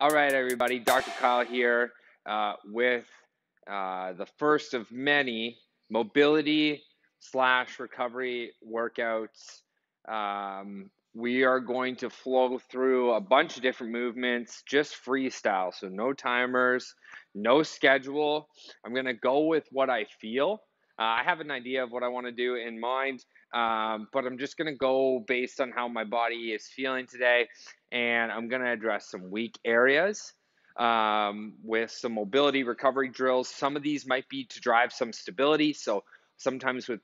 All right, everybody. Dr. Kyle here with the first of many mobility slash recovery workouts. We are going to flow through a bunch of different movements, just freestyle. So no timers, no schedule. I'm going to go with what I feel. I have an idea of what I want to do in mind, but I'm just going to go based on how my body is feeling today. And I'm going to address some weak areas with some mobility recovery drills. Some of these might be to drive some stability. So sometimes with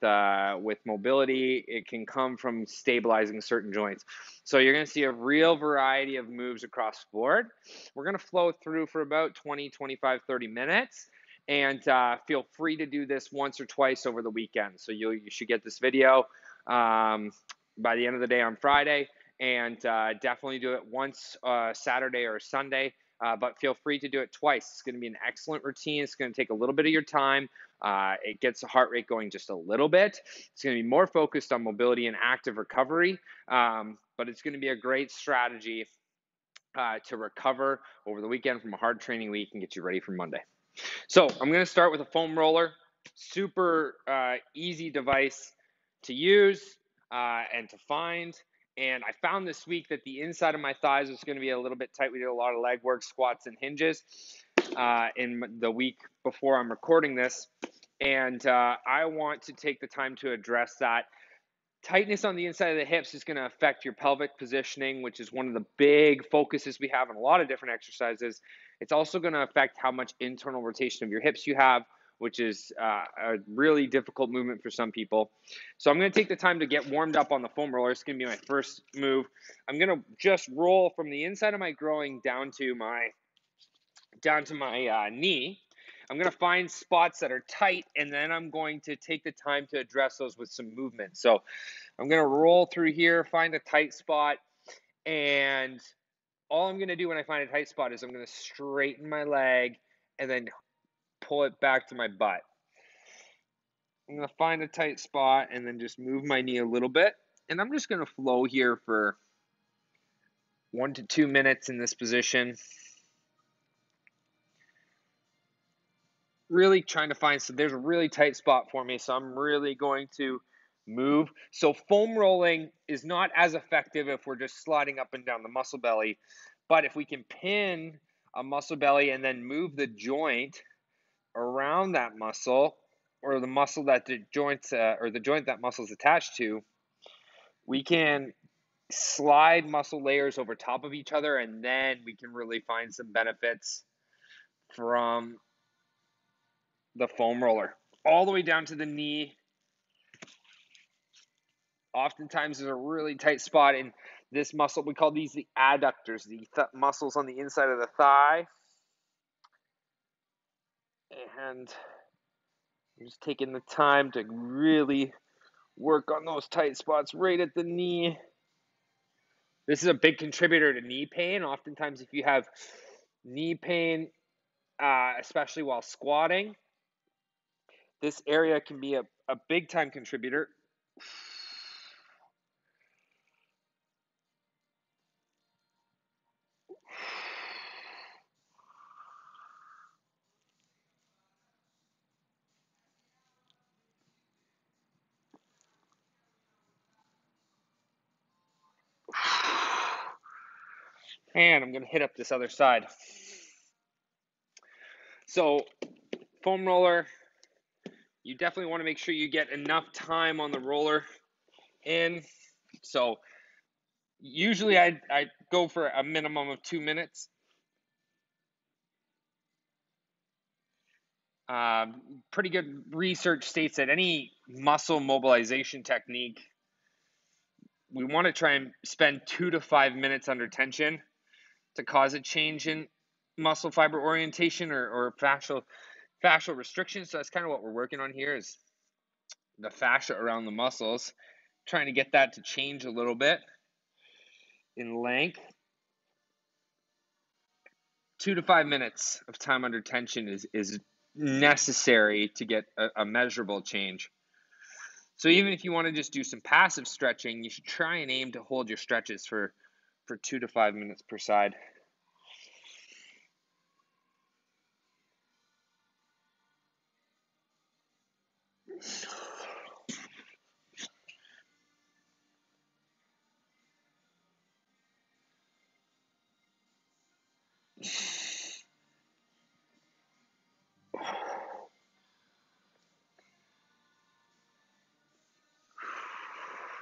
mobility, it can come from stabilizing certain joints. So you're going to see a real variety of moves across the board. We're going to flow through for about 20, 25, 30 minutes. And feel free to do this once or twice over the weekend. So you should get this video by the end of the day on Friday. And definitely do it once Saturday or Sunday, but feel free to do it twice. It's going to be an excellent routine. It's going to take a little bit of your time. It gets the heart rate going just a little bit. It's going to be more focused on mobility and active recovery, but it's going to be a great strategy to recover over the weekend from a hard training week and get you ready for Monday. So I'm going to start with a foam roller. Super easy device to use and to find. And I found this week that the inside of my thighs was going to be a little bit tight. We did a lot of leg work, squats, and hinges in the week before I'm recording this. And I want to take the time to address that. Tightness on the inside of the hips is going to affect your pelvic positioning, which is one of the big focuses we have in a lot of different exercises. It's also going to affect how much internal rotation of your hips you have, which is a really difficult movement for some people. So I'm going to take the time to get warmed up on the foam roller. It's going to be my first move. I'm going to just roll from the inside of my groin down to my knee. I'm going to find spots that are tight, and then I'm going to take the time to address those with some movement. So I'm going to roll through here, find a tight spot, and all I'm going to do when I find a tight spot is I'm going to straighten my leg and then pull it back to my butt. I'm going to find a tight spot and then just move my knee a little bit. And I'm just going to flow here for 1 to 2 minutes in this position. Really trying to find, so there's a really tight spot for me, so I'm really going to move. So foam rolling is not as effective if we're just sliding up and down the muscle belly, but if we can pin a muscle belly and then move the joint around that muscle, or the muscle that the joint that muscle is attached to, we can slide muscle layers over top of each other, and then we can really find some benefits from the foam roller. All the way down to the knee. Oftentimes there's a really tight spot in this muscle. We call these the adductors, the muscles on the inside of the thigh. And I'm just taking the time to really work on those tight spots right at the knee. This is a big contributor to knee pain. Oftentimes if you have knee pain, especially while squatting, this area can be a big time contributor. And I'm going to hit up this other side. So foam roller, you definitely want to make sure you get enough time on the roller in. So usually I go for a minimum of 2 minutes. Pretty good research states that any muscle mobilization technique, we want to try and spend 2 to 5 minutes under tension to cause a change in muscle fiber orientation or fascial restriction. So that's kind of what we're working on here, is the fascia around the muscles, trying to get that to change a little bit in length. 2 to 5 minutes of time under tension is necessary to get a measurable change. So even if you want to just do some passive stretching, you should try and aim to hold your stretches for 2 to 5 minutes per side.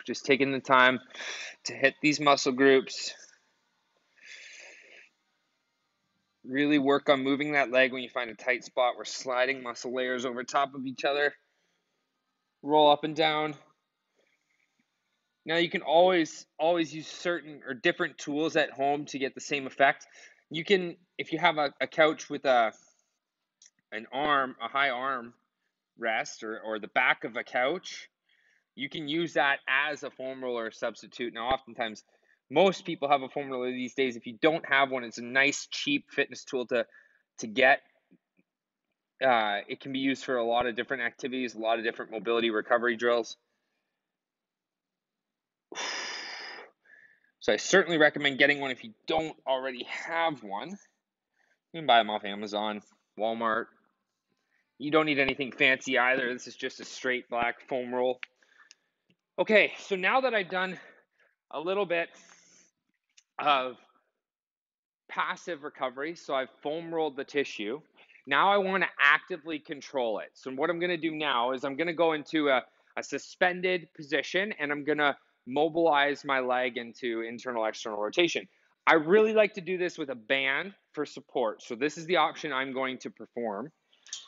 Just taking the time to hit these muscle groups. Really work on moving that leg when you find a tight spot. We're sliding muscle layers over top of each other. Roll up and down. Now you can always use certain or different tools at home to get the same effect. You can, if you have a couch with a high arm rest or the back of a couch, you can use that as a foam roller substitute. Now, oftentimes, most people have a foam roller these days. If you don't have one, it's a nice, cheap fitness tool to get. It can be used for a lot of different activities, a lot of different mobility recovery drills. So I certainly recommend getting one if you don't already have one. You can buy them off Amazon, Walmart. You don't need anything fancy either. This is just a straight black foam roll. Okay, so now that I've done a little bit of passive recovery, so I've foam rolled the tissue, now I want to actively control it. So what I'm going to do now is I'm going to go into a suspended position, and I'm going to mobilize my leg into internal-external rotation. I really like to do this with a band for support. So this is the option I'm going to perform.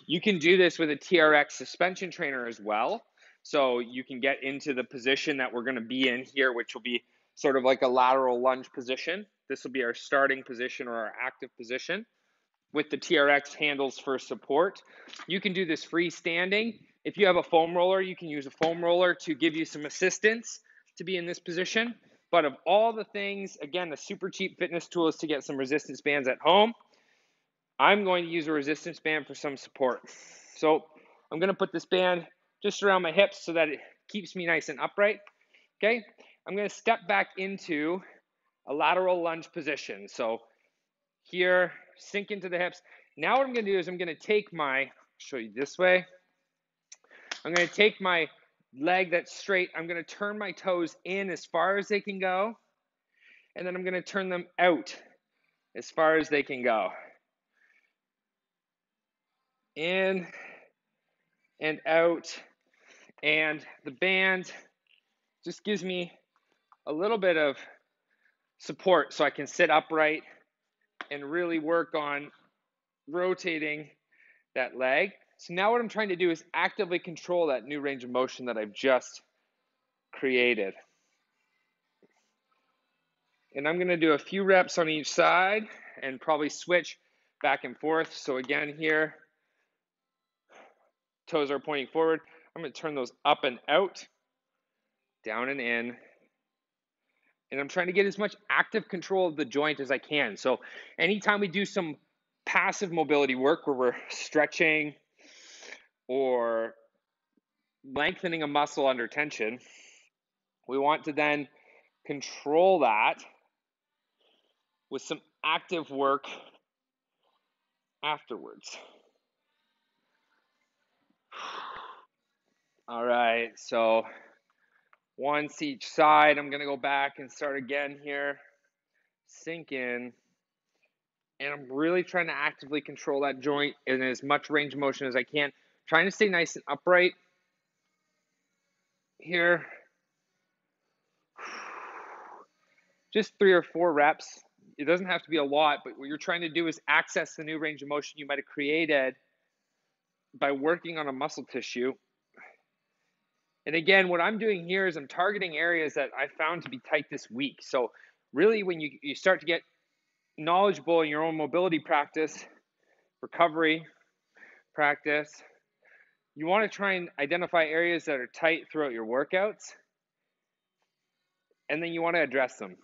You can do this with a TRX suspension trainer as well. So you can get into the position that we're going to be in here, which will be sort of like a lateral lunge position. This will be our starting position or our active position with the TRX handles for support. You can do this freestanding. If you have a foam roller, you can use a foam roller to give you some assistance to be in this position. But of all the things, again, the super cheap fitness tool is to get some resistance bands at home. I'm going to use a resistance band for some support. So I'm going to put this band just around my hips so that it keeps me nice and upright. Okay, I'm going to step back into a lateral lunge position. So here, sink into the hips. Now what I'm going to do is I'm going to take show you this way. I'm going to take my leg that's straight. I'm going to turn my toes in as far as they can go. And then I'm going to turn them out as far as they can go. In and out. And the band just gives me a little bit of support so I can sit upright and really work on rotating that leg. So now what I'm trying to do is actively control that new range of motion that I've just created. And I'm going to do a few reps on each side and probably switch back and forth. So again here, toes are pointing forward. I'm going to turn those up and out, down and in. And I'm trying to get as much active control of the joint as I can. So anytime we do some passive mobility work where we're stretching or lengthening a muscle under tension, we want to then control that with some active work afterwards. All right, so once each side, I'm going to go back and start again here. Sink in. And I'm really trying to actively control that joint in as much range of motion as I can. Trying to stay nice and upright here. Just 3 or 4 reps. It doesn't have to be a lot, but what you're trying to do is access the new range of motion you might have created by working on a muscle tissue. And again, what I'm doing here is I'm targeting areas that I found to be tight this week. So really when you start to get knowledgeable in your own mobility practice, recovery practice, you want to try and identify areas that are tight throughout your workouts, and then you want to address them.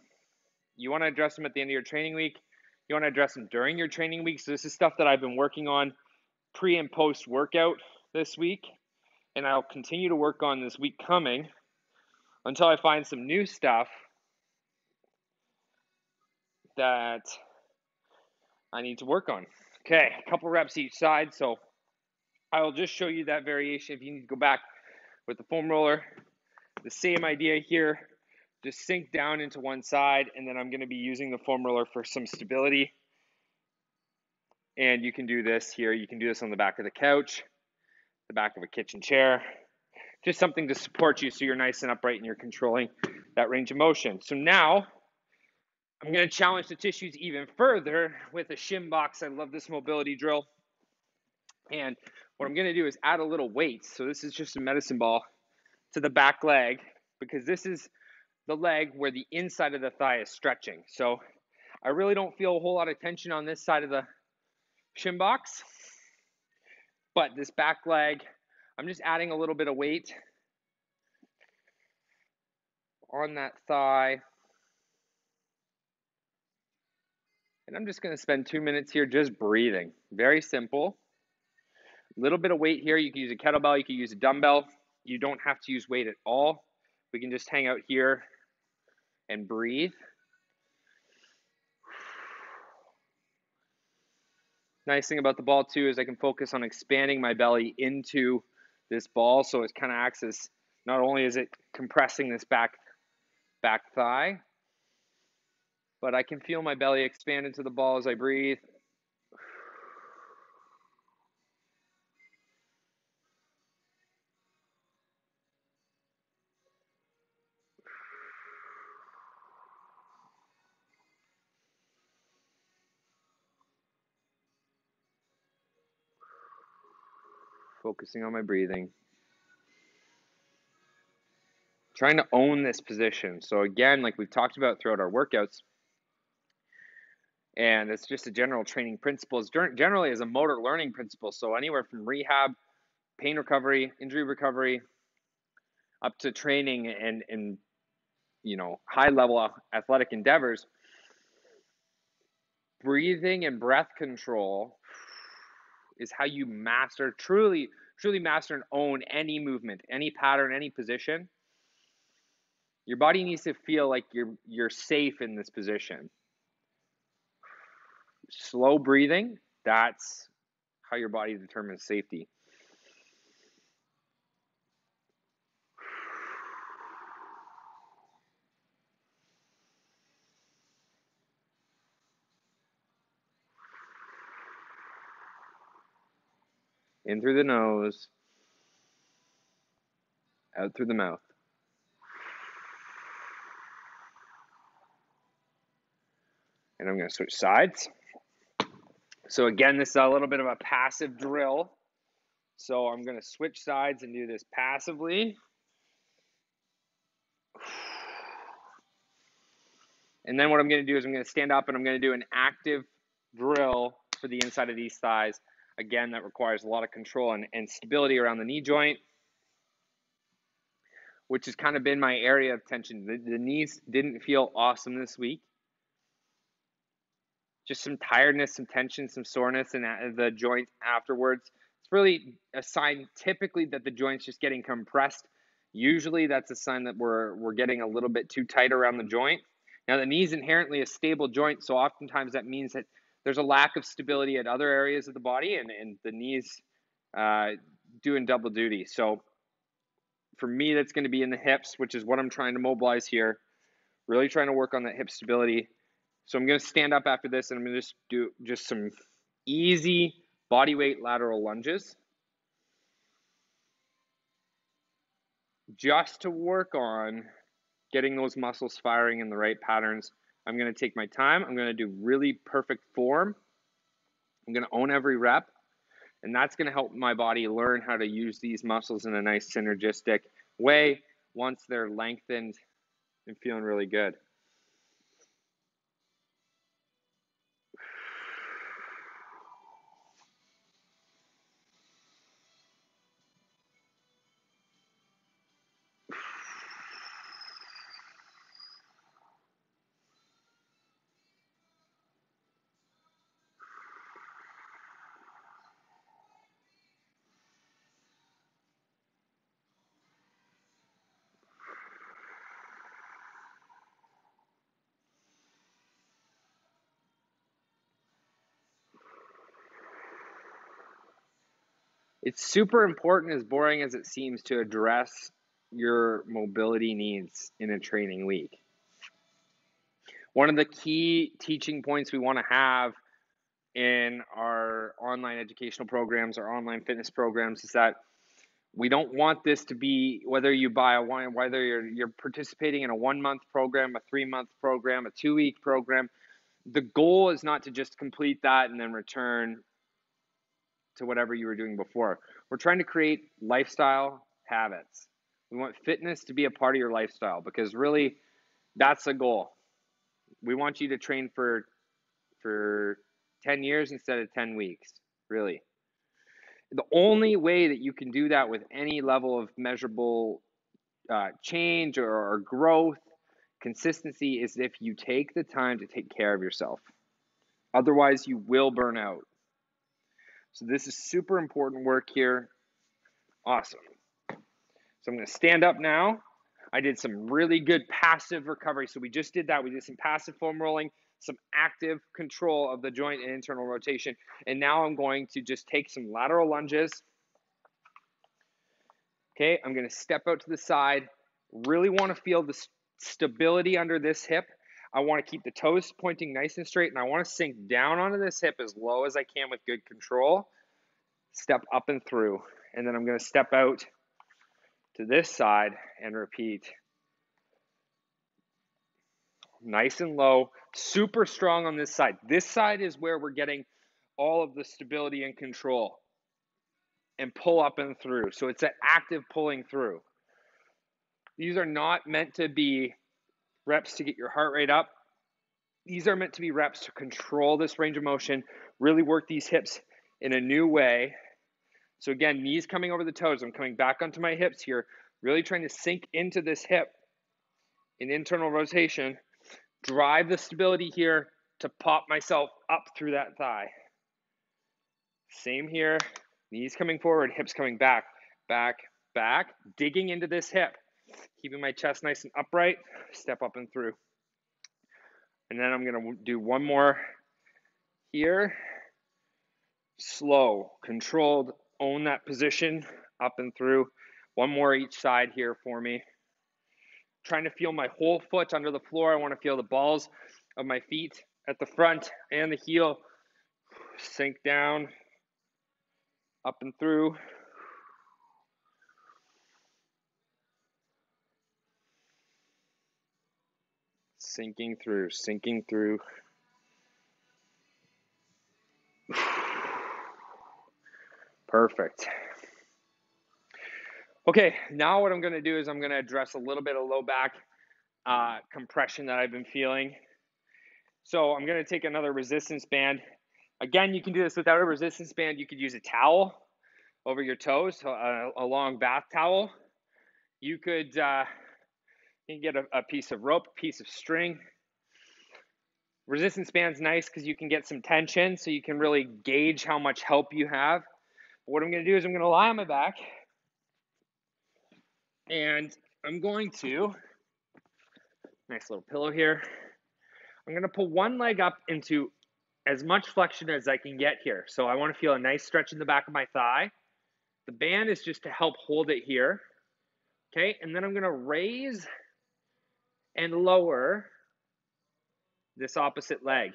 You want to address them at the end of your training week. You want to address them during your training week. So this is stuff that I've been working on pre and post workout this week, and I'll continue to work on this week coming until I find some new stuff that I need to work on. Okay, a couple reps each side. So I'll just show you that variation. If you need to go back With the foam roller, the same idea here. Just sink down into one side, and then I'm going to be using the foam roller for some stability. And you can do this here. You can do this on the back of the couch, the back of a kitchen chair. Just something to support you so you're nice and upright and you're controlling that range of motion. So now I'm going to challenge the tissues even further with a shim box. I love this mobility drill. And what I'm going to do is add a little weight. So this is just a medicine ball to the back leg, because this is the leg where the inside of the thigh is stretching. So I really don't feel a whole lot of tension on this side of the shim box, but this back leg, I'm just adding a little bit of weight on that thigh. And I'm just going to spend 2 minutes here just breathing. Very simple. A little bit of weight here. You can use a kettlebell, you can use a dumbbell. You don't have to use weight at all. We can just hang out here and breathe. Nice thing about the ball too is I can focus on expanding my belly into this ball, so it kind of acts as, not only is it compressing this back thigh, but I can feel my belly expand into the ball as I breathe. Focusing on my breathing. Trying to own this position. So again, like we've talked about throughout our workouts, and it's just a general training principle, is generally as a motor learning principle. So anywhere from rehab, pain recovery, injury recovery, up to training and high level athletic endeavors, breathing and breath control is how you truly master and own any movement, any pattern, any position. Your body needs to feel like you're safe in this position. Slow breathing, that's how your body determines safety. In through the nose, out through the mouth. And I'm going to switch sides. So again, this is a little bit of a passive drill. So I'm going to switch sides and do this passively. And then what I'm going to do is I'm going to stand up and I'm going to do an active drill for the inside of these thighs. Again, that requires a lot of control and stability around the knee joint, which has kind of been my area of tension. The knees didn't feel awesome this week. Just some tiredness, some tension, some soreness in the joint afterwards. It's really a sign typically that the joint's just getting compressed. Usually that's a sign that we're getting a little bit too tight around the joint. Now the knee is inherently a stable joint, so oftentimes that means that there's a lack of stability at other areas of the body, and the knee's doing double duty. So for me, that's going to be in the hips, which is what I'm trying to mobilize here. Really trying to work on that hip stability. So I'm going to stand up after this, and I'm going to just do some easy body weight lateral lunges, just to work on getting those muscles firing in the right patterns. I'm going to take my time. I'm going to do really perfect form. I'm going to own every rep, and that's going to help my body learn how to use these muscles in a nice synergistic way once they're lengthened and feeling really good. It's super important, as boring as it seems, to address your mobility needs in a training week. One of the key teaching points we want to have in our online educational programs, our online fitness programs, is that we don't want this to be, whether you're participating in a 1-month program, a 3-month program, a 2-week program. The goal is not to just complete that and then return to whatever you were doing before. We're trying to create lifestyle habits. We want fitness to be a part of your lifestyle, because really that's the goal. We want you to train for 10 years instead of 10 weeks, really. The only way that you can do that with any level of measurable change or growth, consistency, is if you take the time to take care of yourself. Otherwise, you will burn out. So this is super important work here. Awesome. So I'm going to stand up now. I did some really good passive recovery. So we just did that. We did some passive foam rolling, some active control of the joint and internal rotation. And now I'm going to just take some lateral lunges. Okay, I'm going to step out to the side. Really want to feel the stability under this hip. I want to keep the toes pointing nice and straight, and I want to sink down onto this hip as low as I can with good control. Step up and through. And then I'm going to step out to this side and repeat. Nice and low, super strong on this side. This side is where we're getting all of the stability and control. And pull up and through. So it's an active pulling through. These are not meant to be reps to get your heart rate up. These are meant to be reps to control this range of motion, really work these hips in a new way. So again, knees coming over the toes. I'm coming back onto my hips here, really trying to sink into this hip in internal rotation, drive the stability here to pop myself up through that thigh. Same here, knees coming forward, hips coming back, back, back, digging into this hip, keeping my chest nice and upright, step up and through. And then I'm going to do one more here. Slow, controlled, own that position, up and through. One more each side here for me. Trying to feel my whole foot under the floor. I want to feel the balls of my feet at the front and the heel sink down, up and through. Sinking through, sinking through. Perfect. Okay, now what I'm going to do is I'm going to address a little bit of low back compression that I've been feeling. So I'm going to take another resistance band. Again, you can do this without a resistance band. You could use a towel over your toes, a long bath towel. You could you can get a piece of rope, a piece of string. Resistance band's nice because you can get some tension, so you can really gauge how much help you have. But what I'm going to do is I'm going to lie on my back, and I'm going to, nice little pillow here, I'm going to pull one leg up into as much flexion as I can get here. So I want to feel a nice stretch in the back of my thigh. The band is just to help hold it here. Okay, and then I'm going to raise and lower this opposite leg.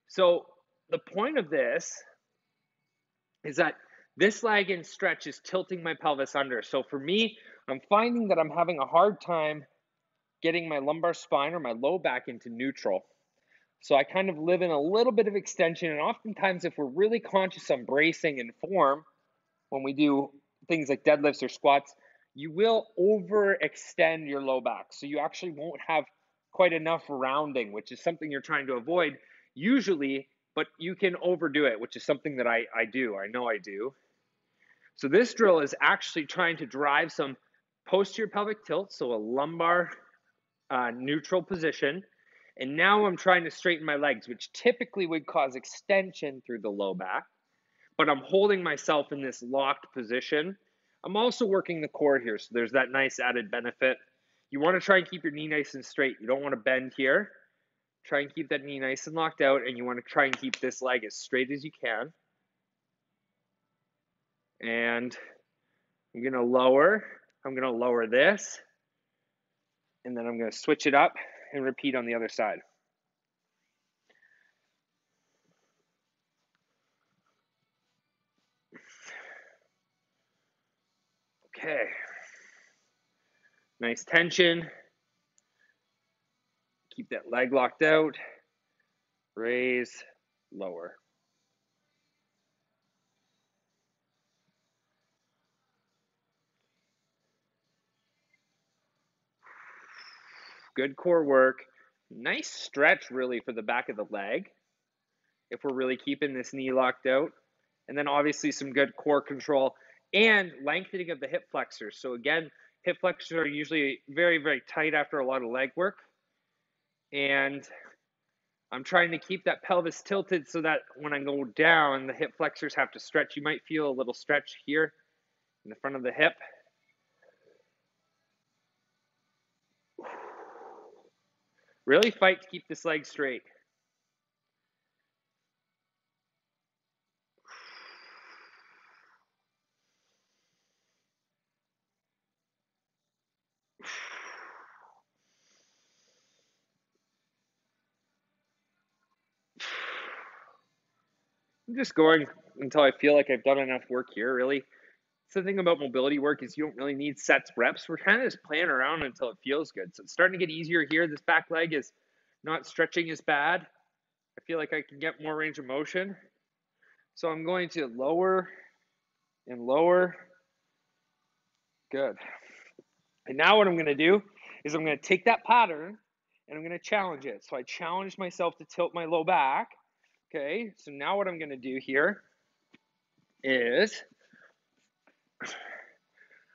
So the point of this is that this leg in stretch is tilting my pelvis under. So for me, I'm finding that I'm having a hard time getting my lumbar spine or my low back into neutral. So I kind of live in a little bit of extension, and oftentimes if we're really conscious on bracing and form, when we do things like deadlifts or squats, you will overextend your low back. So you actually won't have quite enough rounding, which is something you're trying to avoid usually, but you can overdo it, which is something that I do. I know I do. So this drill is actually trying to drive some posterior pelvic tilt, so a lumbar neutral position. And now I'm trying to straighten my legs, which typically would cause extension through the low back, but I'm holding myself in this locked position. I'm also working the core here, so there's that nice added benefit. You want to try and keep your knee nice and straight. You don't want to bend here. Try and keep that knee nice and locked out, and you want to try and keep this leg as straight as you can. And I'm going to lower. I'm going to lower this. And then I'm going to switch it up and repeat on the other side. Okay. Nice tension. Keep that leg locked out. Raise, lower. Good core work. Nice stretch, really, for the back of the leg if we're really keeping this knee locked out. And then obviously some good core control and lengthening of the hip flexors. So again, hip flexors are usually very, very tight after a lot of leg work. And I'm trying to keep that pelvis tilted so that when I go down, the hip flexors have to stretch. You might feel a little stretch here in the front of the hip. Really fight to keep this leg straight. I'm just going until I feel like I've done enough work here, really. So the thing about mobility work is you don't really need sets reps. We're kind of just playing around until it feels good. So it's starting to get easier here. This back leg is not stretching as bad. I feel like I can get more range of motion. So I'm going to lower and lower. Good. And now what I'm going to do is I'm going to take that pattern and I'm going to challenge it. So I challenged myself to tilt my low back. Okay, so now what I'm going to do here is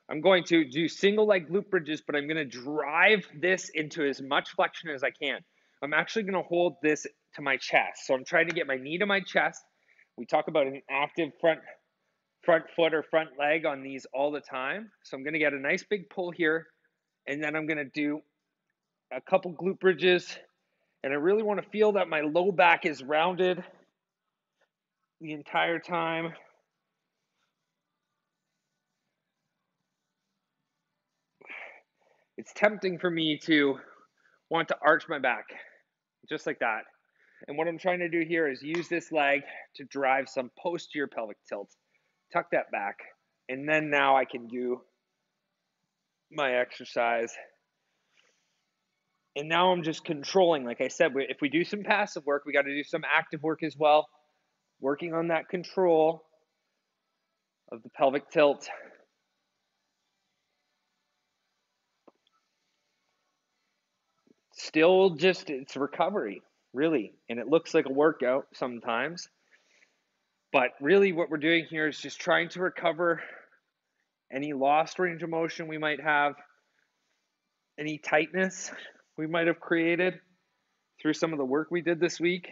I'm going to do single leg glute bridges, but I'm going to drive this into as much flexion as I can. I'm actually going to hold this to my chest. So I'm trying to get my knee to my chest. We talk about an active front foot or front leg on these all the time. So I'm going to get a nice big pull here, and then I'm going to do a couple glute bridges, and I really want to feel that my low back is rounded the entire time. It's tempting for me to want to arch my back, just like that. And what I'm trying to do here is use this leg to drive some posterior pelvic tilt. Tuck that back. And then now I can do my exercise. And now I'm just controlling. Like I said, if we do some passive work, we got to do some active work as well. Working on that control of the pelvic tilt. Still just, it's recovery, really. And it looks like a workout sometimes. But really what we're doing here is just trying to recover any lost range of motion we might have, any tightness we might have created through some of the work we did this week.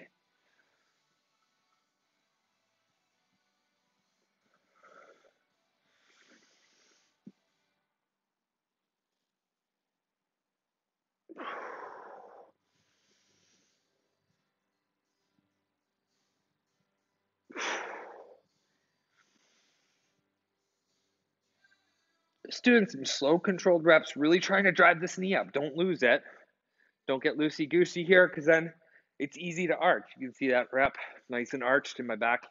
Just doing some slow controlled reps, really trying to drive this knee up. Don't lose it. Don't get loosey-goosey here because then it's easy to arch. You can see that rep nice and arched in my back.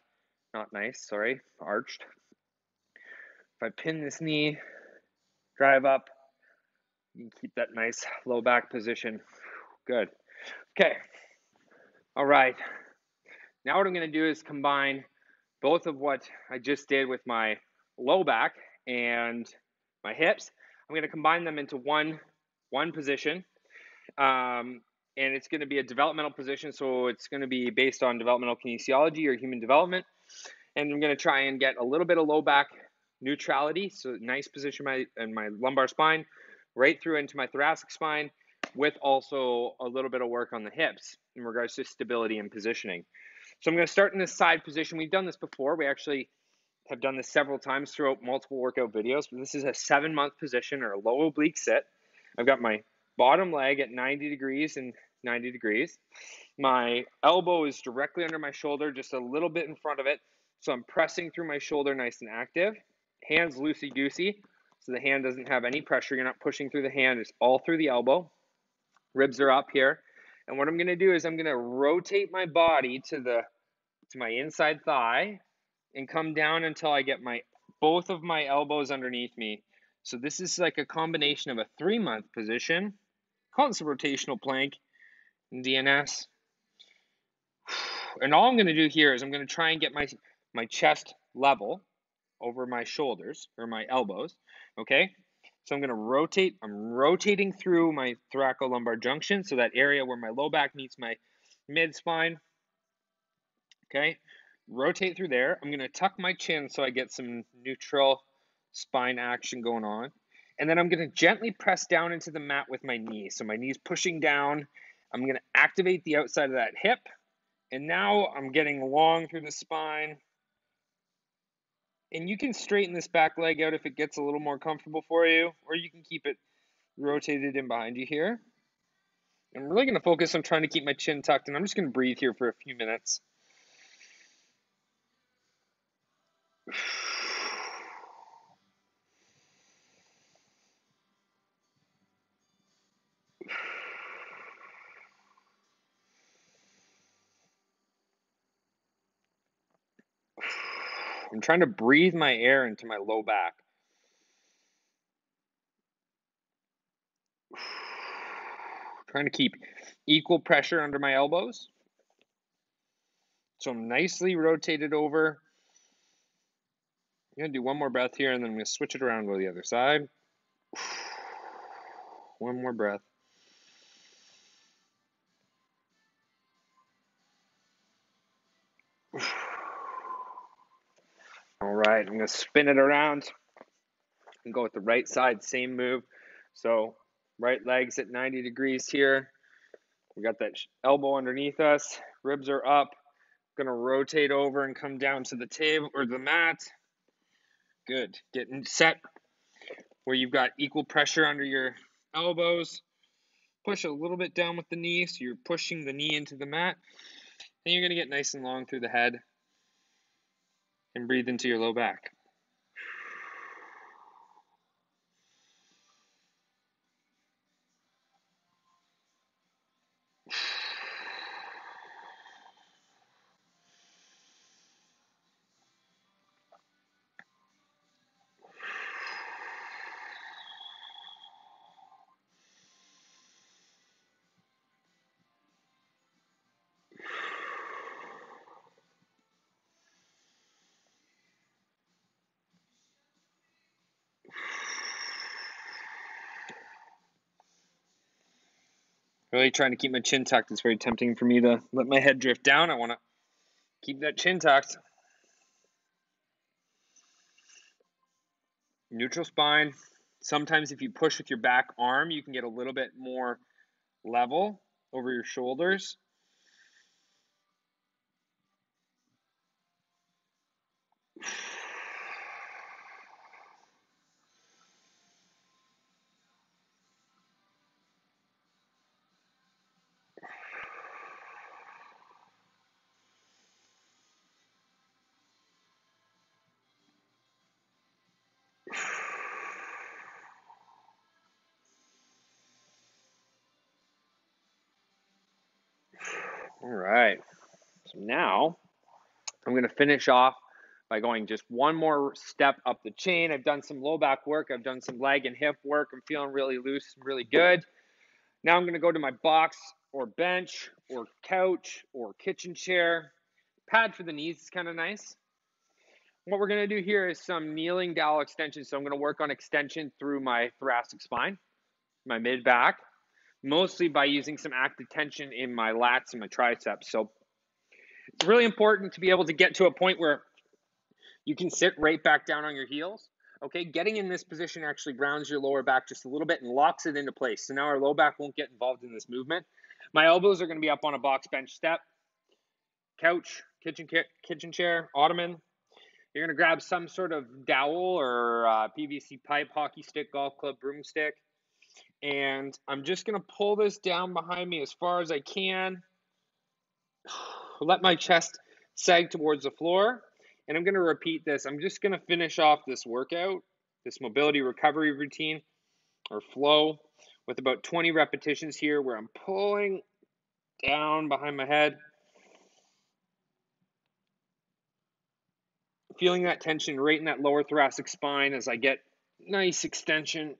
Not nice, sorry, arched. If I pin this knee, drive up, you can keep that nice low back position. Good. Okay. All right. Now what I'm going to do is combine both of what I just did with my low back and my hips. I'm going to combine them into one position. And it's going to be a developmental position, so it's going to be based on developmental kinesiology or human development. And I'm going to try and get a little bit of low back neutrality, so nice position in my lumbar spine, right through into my thoracic spine, with also a little bit of work on the hips in regards to stability and positioning. So I'm going to start in this side position. We've done this before. We actually have done this several times throughout multiple workout videos, but this is a 7-month position or a low oblique sit. I've got my bottom leg at 90 degrees and 90 degrees. My elbow is directly under my shoulder, just a little bit in front of it. So I'm pressing through my shoulder nice and active. Hands loosey-goosey, so the hand doesn't have any pressure. You're not pushing through the hand. It's all through the elbow. Ribs are up here. And what I'm going to do is I'm going to rotate my body to my inside thigh and come down until I get both of my elbows underneath me. So this is like a combination of a 3-month position. Call this a rotational plank in DNS. And all I'm going to do here is I'm going to try and get my chest level over my shoulders or my elbows. Okay? So I'm going to rotate. I'm rotating through my thoracolumbar junction, so that area where my low back meets my mid spine. Okay? Rotate through there. I'm going to tuck my chin so I get some neutral spine action going on. And then I'm going to gently press down into the mat with my knee. So my knee's pushing down. I'm going to activate the outside of that hip. And now I'm getting long through the spine. And you can straighten this back leg out if it gets a little more comfortable for you, or you can keep it rotated in behind you here. I'm really going to focus on trying to keep my chin tucked, and I'm just going to breathe here for a few minutes. I'm trying to breathe my air into my low back. Trying to keep equal pressure under my elbows. So I'm nicely rotated over. I'm going to do one more breath here, and then I'm going to switch it around to the other side. One more breath. All right, I'm going to spin it around and go with the right side, same move. So right leg's at 90 degrees here. We got that elbow underneath us. Ribs are up. Going to rotate over and come down to the table or the mat. Good. Getting set where you've got equal pressure under your elbows. Push a little bit down with the knee, so you're pushing the knee into the mat. And you're going to get nice and long through the head and breathe into your low back. Really trying to keep my chin tucked. It's very tempting for me to let my head drift down. I want to keep that chin tucked. Neutral spine. Sometimes if you push with your back arm, you can get a little bit more level over your shoulders. All right. So now I'm going to finish off by going just one more step up the chain. I've done some low back work. I've done some leg and hip work. I'm feeling really loose, really good. Now I'm going to go to my box or bench or couch or kitchen chair. Pad for the knees is kind of nice. What we're going to do here is some kneeling dowel extension. So I'm going to work on extension through my thoracic spine, my mid back, mostly by using some active tension in my lats and my triceps. So it's really important to be able to get to a point where you can sit right back down on your heels. Okay, getting in this position actually grounds your lower back just a little bit and locks it into place. So now our low back won't get involved in this movement. My elbows are going to be up on a box bench step, couch, kitchen chair, ottoman. You're going to grab some sort of dowel or PVC pipe, hockey stick, golf club, broomstick. And I'm just going to pull this down behind me as far as I can. Let my chest sag towards the floor. And I'm going to repeat this. I'm just going to finish off this workout, this mobility recovery routine or flow, with about 20 repetitions here where I'm pulling down behind my head, feeling that tension right in that lower thoracic spine as I get nice extension.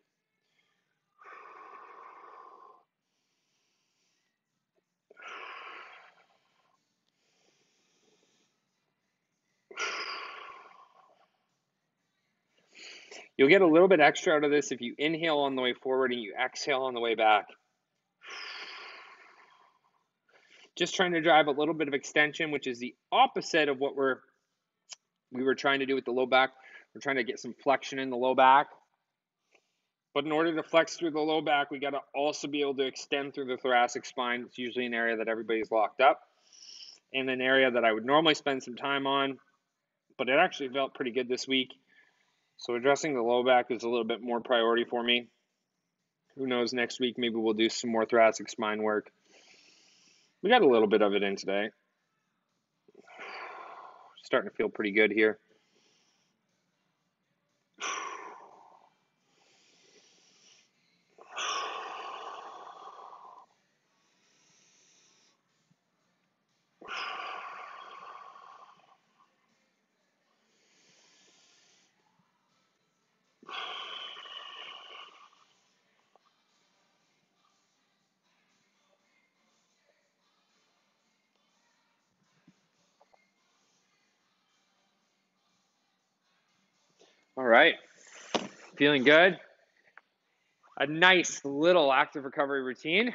You'll get a little bit extra out of this if you inhale on the way forward and you exhale on the way back. Just trying to drive a little bit of extension, which is the opposite of what we were trying to do with the low back. We're trying to get some flexion in the low back. But in order to flex through the low back, we got to also be able to extend through the thoracic spine. It's usually an area that everybody's locked up, and an area that I would normally spend some time on, but it actually felt pretty good this week. So addressing the low back is a little bit more priority for me. Who knows, next week maybe we'll do some more thoracic spine work. We got a little bit of it in today. Starting to feel pretty good here. All right, feeling good. A nice little active recovery routine.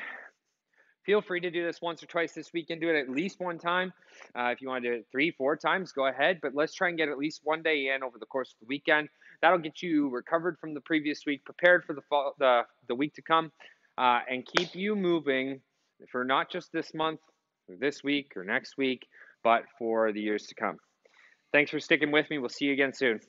Feel free to do this once or twice this week and do it at least one time. If you want to do it 3-4 times, go ahead. But let's try and get at least one day in over the course of the weekend. That'll get you recovered from the previous week, prepared for the week to come, and keep you moving for not just this month, or this week, or next week, but for the years to come. Thanks for sticking with me. We'll see you again soon.